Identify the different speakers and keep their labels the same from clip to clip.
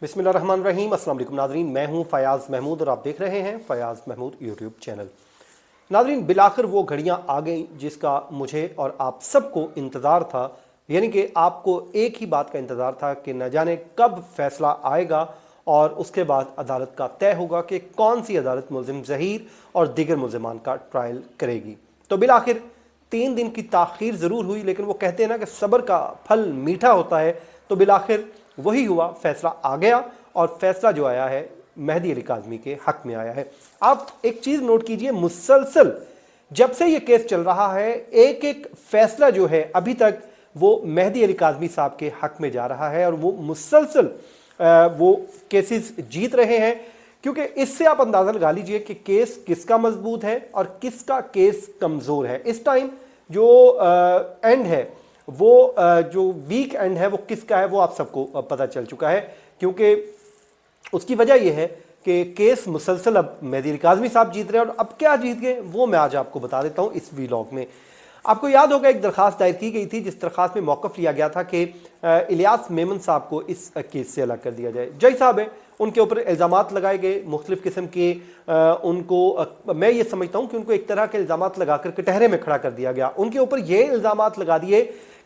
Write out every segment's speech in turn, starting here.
Speaker 1: बिस्मिल्लाहिर्रहमानिर्रहीम। अस्सलाम वालेकुम नाज़रीन, मैं हूं फयाज़ महमूद और आप देख रहे हैं फयाज़ महमूद यूट्यूब चैनल। नाज़रीन, बिलाखिर वो घड़ियां आ गईं जिसका मुझे और आप सबको इंतज़ार था। यानी कि आपको एक ही बात का इंतज़ार था कि न जाने कब फैसला आएगा और उसके बाद अदालत का तय होगा कि कौन सी अदालत मुल्ज़िम ज़हीर और दीगर मुल्ज़िमान का ट्रायल करेगी। तो बिलाखिर 3 दिन की ताख़ीर ज़रूर हुई, लेकिन वो कहते हैं ना कि सब्र का फल मीठा होता है। तो बिलाखिर वही हुआ, फैसला आ गया और फैसला जो आया है मेहदी अली काज़मी के हक में आया है। आप एक चीज़ नोट कीजिए, मुसलसल जब से ये केस चल रहा है एक एक फैसला जो है अभी तक वो मेहदी अली काज़मी साहब के हक में जा रहा है और वो मुसलसल वो केसेस जीत रहे हैं। क्योंकि इससे आप अंदाज़ा लगा लीजिए कि केस किसका मजबूत है और किसका केस कमज़ोर है। इस टाइम जो एंड है वो जो वीक एंड है वो किसका है वो आप सबको पता चल चुका है। क्योंकि उसकी वजह यह है कि केस मुसलसल अब मेहदी अली काज़मी साहब जीत रहे हैं और अब क्या जीत गए वो मैं आज आपको बता देता हूं इस व्लॉग में। आपको याद होगा एक दरखास्त दायर की गई थी जिस दरखास्त में मौक़िफ़ लिया गया था कि इलियास मेमन साहब को इस केस से अलग कर दिया जाए। जज साहब है, उनके ऊपर इल्ज़ामात लगाए गए मुख्तलिफ़ किस्म के। उनको मैं ये समझता हूँ कि उनको एक तरह के इल्ज़ामात लगा कर कटहरे में खड़ा कर दिया गया। उनके ऊपर ये इल्ज़ामात लगा दिए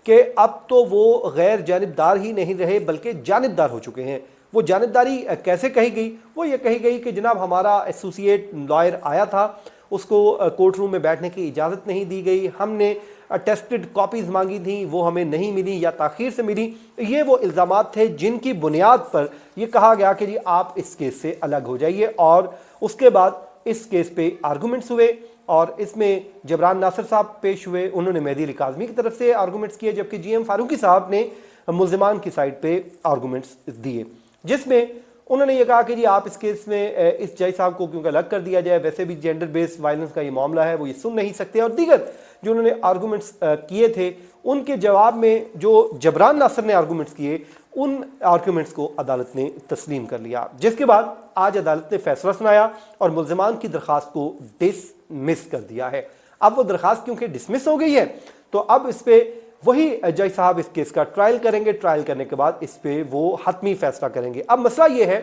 Speaker 1: कि अब तो वो गैर जानिबदार ही नहीं रहे बल्कि जानिबदार हो चुके हैं। वो जानिबदारी कैसे कही गई? वो ये कही गई कि जनाब हमारा एसोसिएट लॉयर आया था, उसको कोर्ट रूम में बैठने की इजाज़त नहीं दी गई, हमने अटेस्टेड कॉपीज़ मांगी थी वो हमें नहीं मिली या ताख़ीर से मिली। ये वो इल्ज़ामात थे जिनकी बुनियाद पर यह कहा गया कि जी आप इस केस से अलग हो जाइए। और उसके बाद इस केस पे आर्गूमेंट्स हुए और इसमें जबरान नासिर साहब पेश हुए, उन्होंने मेहदी अली काज़मी की तरफ से आर्गूमेंट्स किए, जबकि GM फारूकी साहब ने मुल्ज़िमान की साइड पे आर्गूमेंट्स दिए, जिसमें उन्होंने ये कहा कि जी आप इस केस में इस जज साहब को क्योंकि अलग कर दिया जाए, वैसे भी जेंडर बेस्ड वायलेंस का ये मामला है वो ये सुन नहीं सकते। और दीगर जो उन्होंने आर्गूमेंट्स किए थे उनके जवाब में जो जबरान नासिर ने आर्गूमेंट्स किए उन आर्गूमेंट्स को अदालत ने तस्लीम कर लिया, जिसके बाद आज अदालत ने फैसला सुनाया और मुल्ज़िमान की दरख्वास्त को डिसमिस कर दिया है। अब वो दरख्वास्त क्योंकि डिसमिस हो गई है तो अब इस पर वही जज साहब इस केस का ट्रायल करेंगे। ट्रायल करने के बाद इस पे वो हतमी फैसला करेंगे। अब मसला ये है,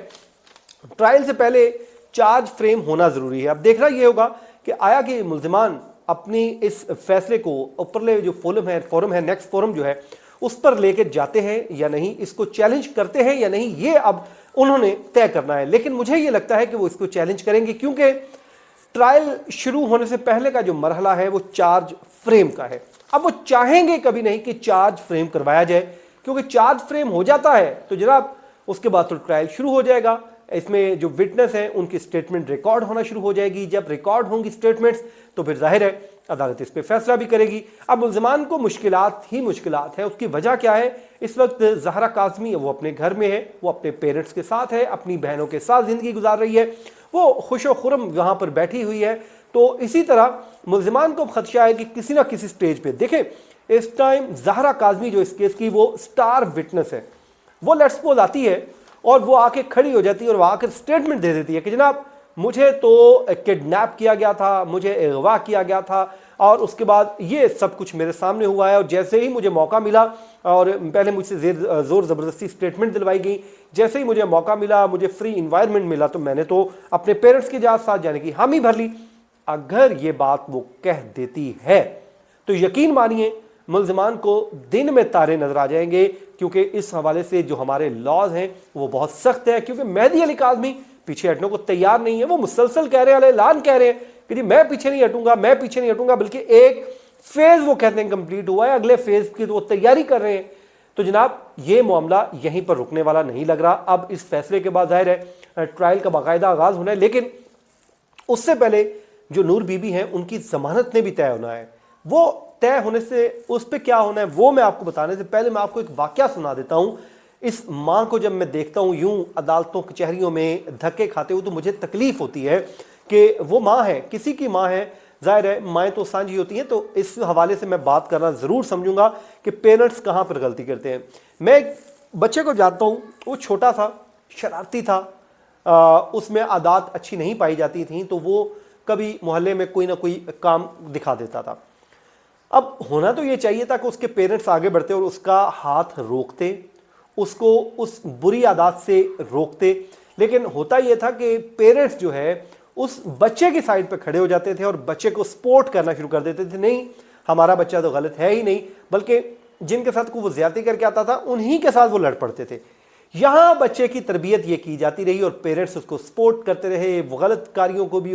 Speaker 1: ट्रायल से पहले चार्ज फ्रेम होना ज़रूरी है। अब देखना ये होगा कि आया कि मुल्ज़िमान अपनी इस फैसले को ऊपरले जो फोरम है नेक्स्ट फोरम जो है उस पर लेके जाते हैं या नहीं, इसको चैलेंज करते हैं या नहीं, ये अब उन्होंने तय करना है। लेकिन मुझे ये लगता है कि वो इसको चैलेंज करेंगे क्योंकि ट्रायल शुरू होने से पहले का जो मरहला है वो चार्ज फ्रेम का है। अब वो चाहेंगे कभी नहीं कि चार्ज फ्रेम करवाया जाए, क्योंकि चार्ज फ्रेम हो जाता है तो जनाब उसके बाद तो ट्रायल शुरू हो जाएगा। इसमें जो विटनेस हैं उनकी स्टेटमेंट रिकॉर्ड होना शुरू हो जाएगी। जब रिकॉर्ड होंगी स्टेटमेंट्स तो फिर जाहिर है अदालत इस पर फैसला भी करेगी। अब मुल्ज़िमान को मुश्किलात ही मुश्किलात है। उसकी वजह क्या है? इस वक्त ज़हरा काज़मी वो अपने घर में है, वो अपने पेरेंट्स के साथ है, अपनी बहनों के साथ ज़िंदगी गुजार रही है, वो खुश व खुरम वहाँ पर बैठी हुई है। तो इसी तरह मुल्ज़िमान को खदशा है कि किसी ना किसी स्टेज पे देखें, इस टाइम ज़हरा काज़मी जो इस केस की वो स्टार विटनेस है, वो लेट्स सपोज आती है और वो आके खड़ी हो जाती है और वो आकर स्टेटमेंट दे देती है कि जनाब मुझे तो किडनैप किया गया था, मुझे अगवा किया गया था और उसके बाद ये सब कुछ मेरे सामने हुआ है। और जैसे ही मुझे मौका मिला, और पहले मुझसे ज़ोर ज़बरदस्ती स्टेटमेंट दिलवाई गई, जैसे ही मुझे मौका मिला, मुझे फ्री इन्वायरमेंट मिला तो मैंने तो अपने पेरेंट्स के साथ जाने की हामी भर ली। अगर ये बात वो कह देती है तो यकीन मानिए मुल्ज़िमान को दिन में तारे नजर आ जाएंगे, क्योंकि इस हवाले से जो हमारे लॉज हैं वो बहुत सख्त है। क्योंकि मेहदी अली काज़मी पीछे हटने को तैयार नहीं है। वो मुसलसल कह रहे हैं, ऐलान कह रहे हैं कि जी मैं पीछे नहीं हटूंगा, मैं पीछे नहीं हटूंगा, बल्कि एक फेज वो कहते हैं कंप्लीट हुआ है, अगले फेज की तो वो तैयारी कर रहे हैं। तो जनाब ये मामला यहीं पर रुकने वाला नहीं लग रहा। अब इस फैसले के बाद जाहिर है ट्रायल का बाकायदा आगाज होना है, लेकिन उससे पहले जो नूर बीबी हैं उनकी जमानत ने भी तय होना है। वो तय होने से उस पर क्या होना है वो मैं आपको बताने से पहले मैं आपको एक वाकया सुना देता हूं। इस माँ को जब मैं देखता हूं यूं अदालतों कचहरियों में धक्के खाते हुए तो मुझे तकलीफ होती है कि वो माँ है, किसी की माँ है। जाहिर है माएँ तो साझी होती हैं, तो इस हवाले से मैं बात करना ज़रूर समझूंगा कि पेरेंट्स कहाँ पर गलती करते हैं। मैं एक बच्चे को जानता हूँ, वो छोटा था, शरारती था, उसमें आदत अच्छी नहीं पाई जाती थी, तो वो कभी मोहल्ले में कोई ना कोई काम दिखा देता था। अब होना तो ये चाहिए था कि उसके पेरेंट्स आगे बढ़ते और उसका हाथ रोकते, اس کو اس بری عادات سے روکتے، لیکن ہوتا یہ تھا کہ پیرنٹس جو ہے اس بچے کی سائڈ پہ کھڑے ہو جاتے تھے اور بچے کو سپورٹ کرنا شروع کر دیتے تھے، نہیں ہمارا بچہ تو غلط ہے ہی نہیں، بلکہ جن کے ساتھ کو وہ زیادتی کر کے آتا تھا انہی کے ساتھ وہ لڑ پڑتے تھے۔ یہاں بچے کی تربیت یہ کی جاتی رہی اور پیرنٹس اس کو سپورٹ کرتے رہے، وہ غلط کاریوں کو بھی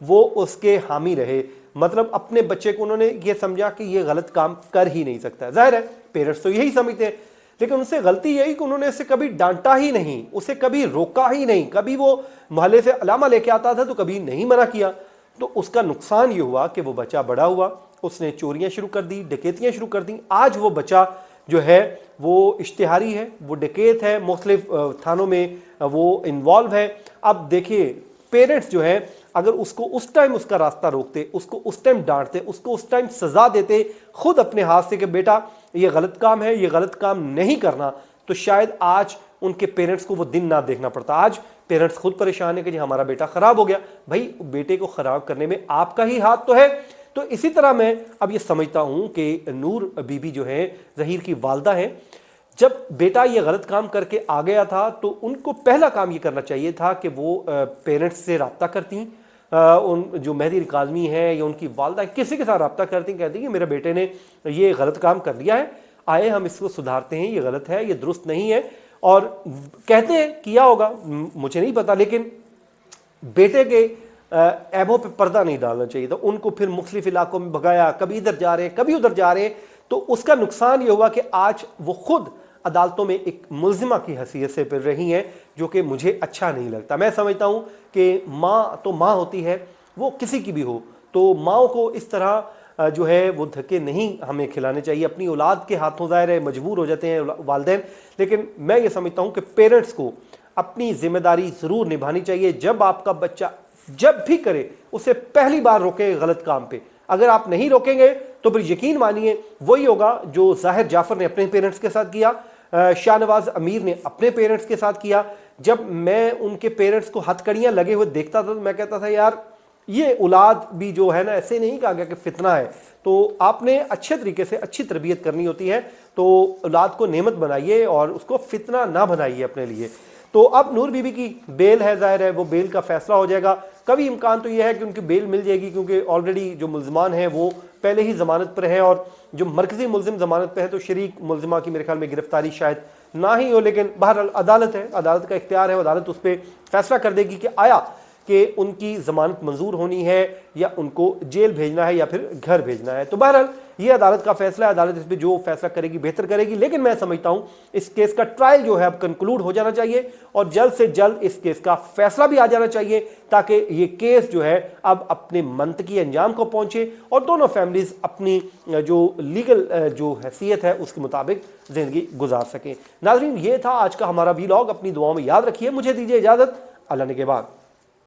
Speaker 1: وہ اس کے حامی رہے، مطلب اپنے بچے کو انہوں نے یہ سمجھا کہ یہ غلط کام کر ہی نہیں سکتا۔ ظاہر ہے پیرنٹس تو یہی سمجھتے ہیں، لیکن ان سے غلطی یہی کہ انہوں نے اسے کبھی ڈانٹا ہی نہیں، اسے کبھی روکا ہی نہیں، کبھی وہ محلے سے علامہ لے کے آتا تھا تو کبھی نہیں منع کیا، تو اس کا نقصان یہ ہوا کہ وہ بچہ بڑا ہوا، اس نے چوریاں شروع کر دی، ڈکیتیاں شروع کر دیں، آج وہ بچہ جو ہے وہ اشتہاری ہے، وہ ڈکیت ہے، مختلف تھانوں میں وہ انوالو ہے۔ اب دیکھیے پیرنٹس جو ہے اگر اس کو اس ٹائم اس کا راستہ روکتے، اس کو اس ٹائم ڈانٹتے، اس کو اس ٹائم سزا دیتے خود اپنے ہاتھ سے کہ بیٹا یہ غلط کام ہے، یہ غلط کام نہیں کرنا، تو شاید آج ان کے پیرنٹس کو وہ دن نہ دیکھنا پڑتا۔ آج پیرنٹس خود پریشان ہے کہ جی ہمارا بیٹا خراب ہو گیا، بھائی بیٹے کو خراب کرنے میں آپ کا ہی ہاتھ تو ہے۔ تو اسی طرح میں اب یہ سمجھتا ہوں کہ نور بی بی جو ہے ظہیر کی والدہ ہیں، جب بیٹا یہ غلط کام کر کے آ گیا تھا تو ان کو پہلا کام یہ کرنا چاہیے تھا کہ وہ پیرنٹس سے رابطہ کرتی، ان جو مہدی کاظمی ہیں یا ان کی والدہ کسی کے ساتھ رابطہ کرتی، کہتی کہ میرے بیٹے نے یہ غلط کام کر لیا ہے، آئے ہم اس کو سدھارتے ہیں، یہ غلط ہے، یہ درست نہیں ہے، اور کہتے ہیں کیا ہوگا مجھے نہیں پتا، لیکن بیٹے کے عیبوں پہ پردہ نہیں ڈالنا چاہیے تھا، ان کو پھر مختلف علاقوں میں بھگایا، کبھی ادھر جا رہے ہیں کبھی ادھر جا رہے ہیں، تو اس کا نقصان یہ ہوا کہ آج وہ خود عدالتوں میں ایک ملزمہ کی حیثیت سے پھر رہی ہیں، جو کہ مجھے اچھا نہیں لگتا۔ میں سمجھتا ہوں کہ ماں تو ماں ہوتی ہے، وہ کسی کی بھی ہو، تو ماؤں کو اس طرح جو ہے وہ دھکے نہیں ہمیں کھلانے چاہیے، اپنی اولاد کے ہاتھوں ظاہر ہے مجبور ہو جاتے ہیں والدین، لیکن میں یہ سمجھتا ہوں کہ پیرنٹس کو اپنی ذمہ داری ضرور نبھانی چاہیے۔ جب آپ کا بچہ جب بھی کرے اسے پہلی بار روکے غلط کام پہ، اگر آپ نہیں روکیں گے تو پھر یقین مانیے وہی ہوگا جو ظاہر جعفر نے اپنے پیرنٹس کے ساتھ کیا، شاہ نواز امیر نے اپنے پیرنٹس کے ساتھ کیا۔ جب میں ان کے پیرنٹس کو ہتھ کڑیاں لگے ہوئے دیکھتا تھا تو میں کہتا تھا یار یہ اولاد بھی جو ہے نا، ایسے نہیں کہا گیا کہ فتنہ ہے، تو آپ نے اچھے طریقے سے اچھی تربیت کرنی ہوتی ہے، تو اولاد کو نعمت بنائیے اور اس کو فتنہ نہ بنائیے اپنے لیے۔ تو اب نور بی بی کی بیل ہے، ظاہر ہے وہ بیل کا فیصلہ ہو جائے گا، کبھی امکان تو یہ ہے کہ ان کی بیل مل جائے گی کیونکہ آلریڈی جو ملزمان ہیں وہ پہلے ہی ضمانت پر ہیں، اور جو مرکزی ملزم ضمانت پہ ہے تو شریک ملزمہ کی میرے خیال میں گرفتاری شاید نہ ہی ہو، لیکن بہرحال عدالت ہے، عدالت کا اختیار ہے، عدالت اس پہ فیصلہ کر دے گی کہ آیا کہ ان کی ضمانت منظور ہونی ہے یا ان کو جیل بھیجنا ہے یا پھر گھر بھیجنا ہے۔ تو بہرحال یہ عدالت کا فیصلہ ہے، عدالت اس پہ جو فیصلہ کرے گی بہتر کرے گی، لیکن میں سمجھتا ہوں اس کیس کا ٹرائل جو ہے اب کنکلوڈ ہو جانا چاہیے اور جلد سے جلد اس کیس کا فیصلہ بھی آ جانا چاہیے، تاکہ یہ کیس جو ہے اب اپنے منطقی انجام کو پہنچے اور دونوں فیملیز اپنی جو لیگل جو حیثیت ہے اس کے مطابق زندگی گزار سکیں۔ ناظرین یہ تھا آج کا ہمارا ویلاگ، اپنی دعاؤں میں یاد رکھیے، مجھے دیجیے اجازت، اللہ نے کے بعد۔